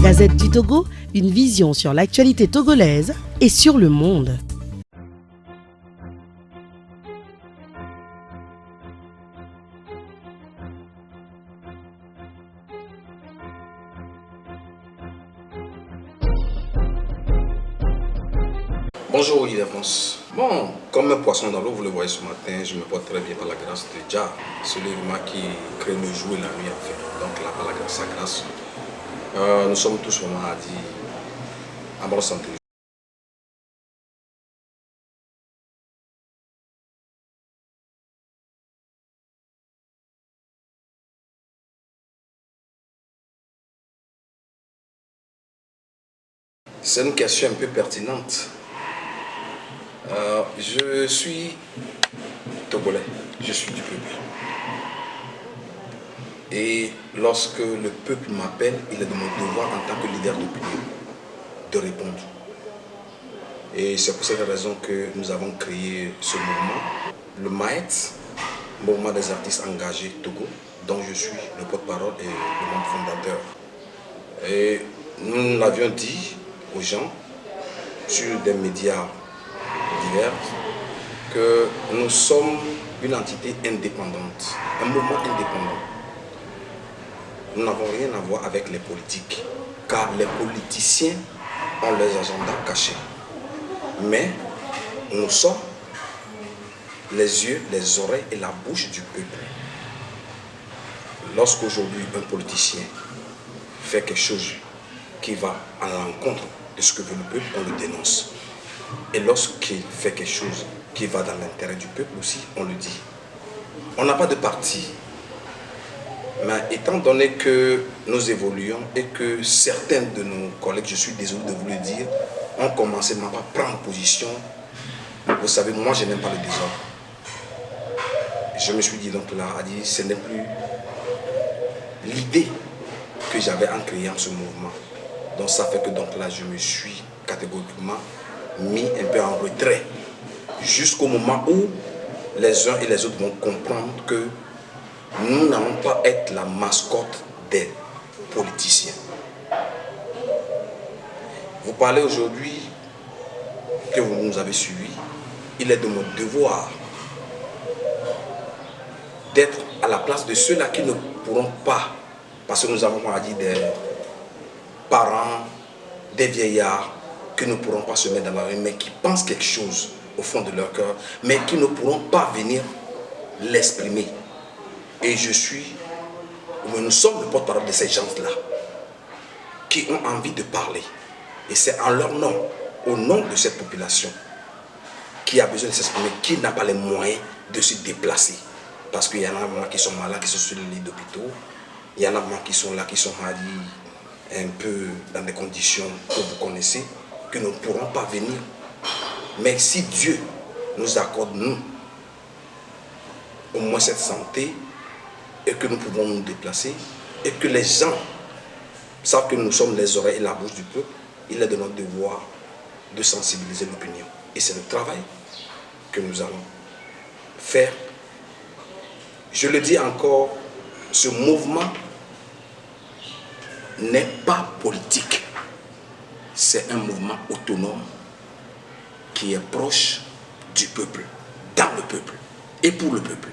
Gazette du Togo, une vision sur l'actualité togolaise et sur le monde. Bonjour Ile-de-France. Bon, comme un poisson dans l'eau, vous le voyez ce matin, je me porte très bien par la grâce de Jah, celui qui crée le jour et la nuit en fait. Donc là, par la grâce, sa grâce, nous sommes tous vraiment à bonne santé. C'est une question un peu pertinente. Je suis togolais, je suis du peuple. Et lorsque le peuple m'appelle, il est de mon devoir en tant que leader d'opinion de répondre. Et c'est pour cette raison que nous avons créé ce mouvement, le MAET, Mouvement des artistes engagés Togo, dont je suis le porte-parole et le membre fondateur. Et nous l'avions dit aux gens sur des médias divers que nous sommes une entité indépendante, un mouvement indépendant. Nous n'avons rien à voir avec les politiques, car les politiciens ont leurs agendas cachés. Mais nous sommes les yeux, les oreilles et la bouche du peuple. Lorsqu'aujourd'hui un politicien fait quelque chose qui va à l'encontre de ce que veut le peuple, on le dénonce. Et lorsqu'il fait quelque chose qui va dans l'intérêt du peuple aussi, on le dit. On n'a pas de parti. Mais étant donné que nous évoluons et que certains de nos collègues, je suis désolé de vous le dire, ont commencé à prendre position, vous savez, moi je n'aime pas le désordre. Je me suis dit donc là, ce n'est plus l'idée que j'avais en créant ce mouvement. Donc ça fait que donc là, je me suis catégoriquement mis un peu en retrait jusqu'au moment où les uns et les autres vont comprendre que nous n'allons pas être la mascotte des politiciens. Vous parlez aujourd'hui que vous nous avez suivis, il est de mon devoir d'être à la place de ceux-là qui ne pourront pas, parce que nous avons dit des parents, des vieillards, qui ne pourront pas se mettre dans la rue, mais qui pensent quelque chose au fond de leur cœur, mais qui ne pourront pas venir l'exprimer. Et nous sommes le porte-parole de ces gens-là, qui ont envie de parler. Et c'est en leur nom, au nom de cette population, qui a besoin de s'exprimer, qui n'a pas les moyens de se déplacer. Parce qu'il y en a qui sont malades, qui sont sur les lits d'hôpitaux. Il y en a qui sont là, qui sont un peu dans des conditions que vous connaissez, que nous ne pourrons pas venir. Mais si Dieu nous accorde, nous, au moins cette santé, et que nous pouvons nous déplacer, et que les gens savent que nous sommes les oreilles et la bouche du peuple, il est de notre devoir de sensibiliser l'opinion. Et c'est le travail que nous allons faire. Je le dis encore, ce mouvement n'est pas politique. C'est un mouvement autonome qui est proche du peuple, dans le peuple et pour le peuple.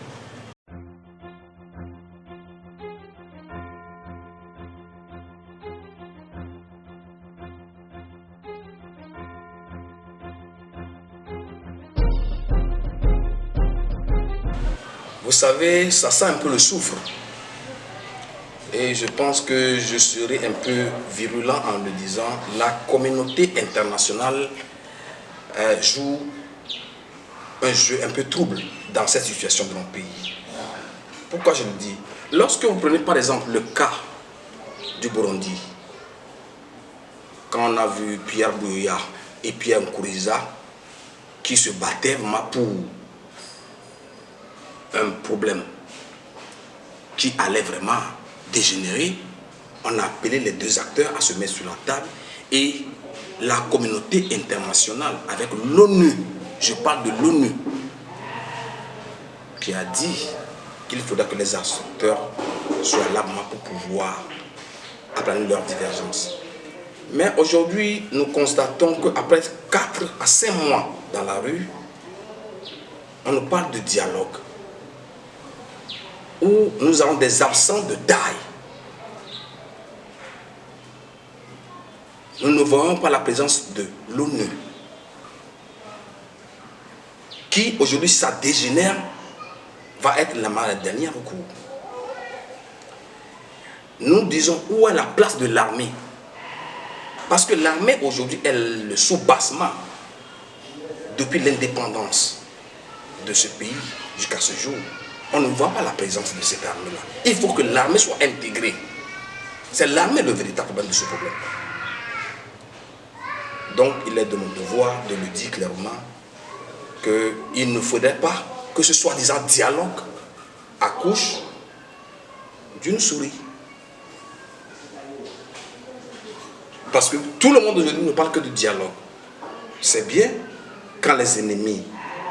Vous savez, ça sent un peu le soufre. Et je pense que je serai un peu virulent en le disant, la communauté internationale joue un jeu un peu trouble dans cette situation de notre pays. Pourquoi je le dis? Lorsque vous prenez par exemple le cas du Burundi, quand on a vu Pierre Buyoya et Pierre Nkurunziza qui se battaient vraiment pour un problème qui allait vraiment dégénérer, on a appelé les deux acteurs à se mettre sur la table et la communauté internationale avec l'ONU, je parle de l'ONU, qui a dit qu'il faudra que les acteurs soient là pour pouvoir aplanir leurs divergences. Mais aujourd'hui, nous constatons qu'après 4 à 5 mois dans la rue, on nous parle de dialogue, où nous avons des absents de taille. Nous ne voyons pas la présence de l'ONU, qui aujourd'hui, ça dégénère, va être la dernière recours. Nous disons où est la place de l'armée. Parce que l'armée aujourd'hui est le sous-bassement depuis l'indépendance de ce pays jusqu'à ce jour. On ne voit pas la présence de cette armée-là. Il faut que l'armée soit intégrée. C'est l'armée le véritable problème de ce problème. Donc il est de mon devoir de le dire clairement qu'il ne faudrait pas que ce soit disant dialogue accouche d'une souris. Parce que tout le monde aujourd'hui ne parle que de dialogue. C'est bien quand les ennemis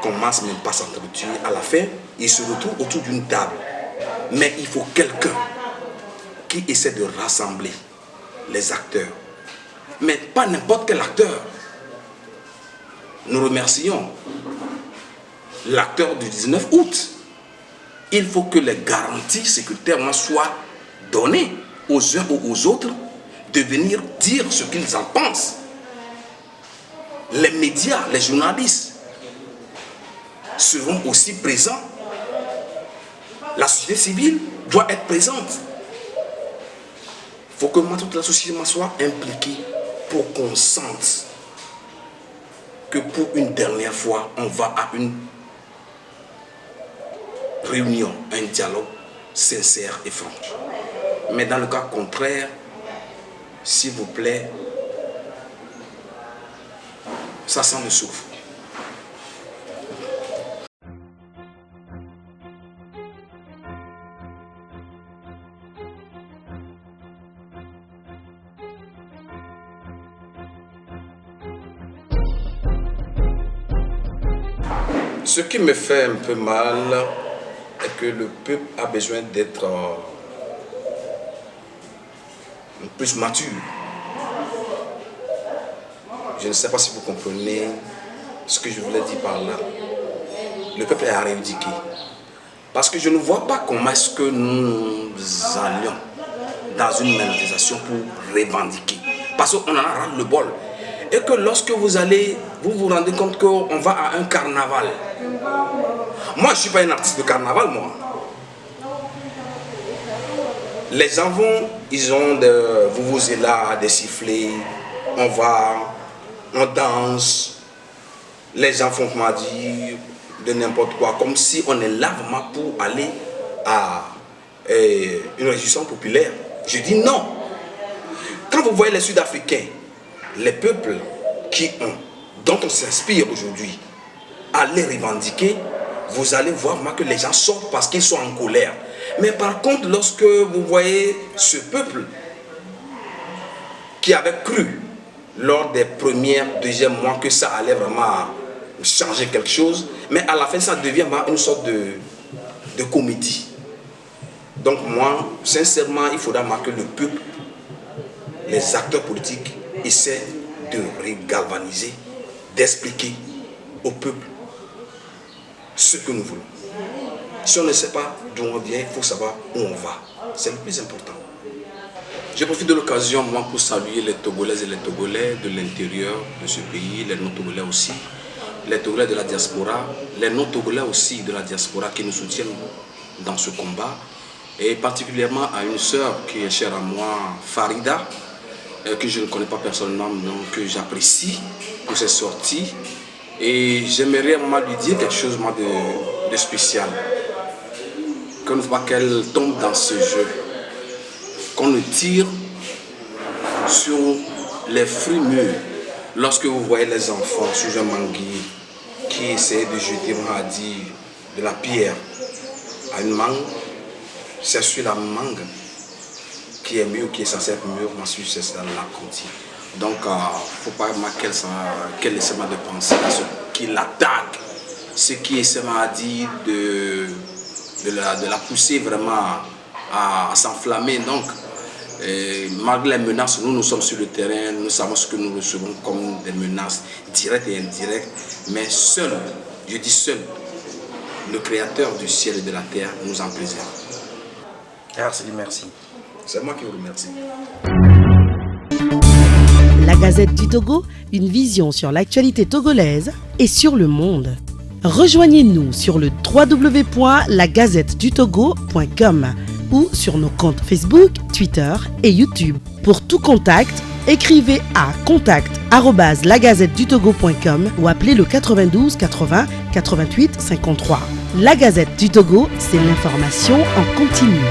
commencent même pas à s'entretuer, à la fin, ils se retrouvent autour d'une table. Mais il faut quelqu'un qui essaie de rassembler les acteurs. Mais pas n'importe quel acteur. Nous remercions l'acteur du 19 août. Il faut que les garanties sécuritaires soient données aux uns ou aux autres de venir dire ce qu'ils en pensent. Les médias, les journalistes seront aussi présents. La société civile doit être présente. Il faut que toute la société soit impliquée pour qu'on sente que pour une dernière fois, on va à une réunion, un dialogue sincère et franc. Mais dans le cas contraire, s'il vous plaît, ça sent le souffle. Ce qui me fait un peu mal est que le peuple a besoin d'être plus mature. Je ne sais pas si vous comprenez ce que je voulais dire par là. Le peuple est à revendiquer. Parce que je ne vois pas comment est-ce que nous allions dans une manifestation pour revendiquer. Parce qu'on en a ras le bol. Et que lorsque vous allez, vous vous rendez compte qu'on va à un carnaval. Moi, je ne suis pas un artiste de carnaval, moi. Les gens vont, ils ont de vuvuzelas, des sifflets, on va, on danse. Les gens font, comment dire, de n'importe quoi, comme si on est là vraiment pour aller à une réjouissance populaire. Je dis non. Quand vous voyez les Sud-Africains, les peuples dont on s'inspire aujourd'hui, aller revendiquer, vous allez voir que les gens sortent parce qu'ils sont en colère. Mais par contre, lorsque vous voyez ce peuple qui avait cru lors des deuxièmes mois que ça allait vraiment changer quelque chose, mais à la fin ça devient une sorte de comédie. Donc moi, sincèrement, il faudra que le peuple, les acteurs politiques essaient de regalvaniser, d'expliquer au peuple ce que nous voulons. Si on ne sait pas d'où on vient, il faut savoir où on va. C'est le plus important. Je profite de l'occasion pour saluer les Togolaises et les Togolais de l'intérieur de ce pays, les non-Togolais aussi, les Togolais de la diaspora, les non-Togolais aussi de la diaspora qui nous soutiennent dans ce combat, et particulièrement à une sœur qui est chère à moi, Farida, que je ne connais pas personnellement, mais que j'apprécie pour ses sorties. Et j'aimerais lui dire quelque chose de spécial. Qu'on ne voit pas qu'elle tombe dans ce jeu. Qu'on ne tire sur les fruits mûrs. Lorsque vous voyez les enfants sous un manguier qui essaient de jeter, on va dire, de la pierre à une mangue, c'est sur la mangue qui est mûre, qui est censée être mûre, ensuite c'est dans la conti. Donc, il ne faut pas qu'elle essaie de penser à ce qui l'attaque, ce qui essaie à dire de la pousser vraiment à s'enflammer. Donc, malgré les menaces, nous sommes sur le terrain, nous savons ce que nous recevons comme des menaces directes et indirectes, mais seul, je dis seul, le Créateur du ciel et de la terre nous en préserve. Merci. C'est moi qui vous remercie. La Gazette du Togo, une vision sur l'actualité togolaise et sur le monde. Rejoignez-nous sur le www.lagazettedutogo.com ou sur nos comptes Facebook, Twitter et YouTube. Pour tout contact, écrivez à contact@lagazettedutogo.com ou appelez le 92 80 88 53. La Gazette du Togo, c'est l'information en continu.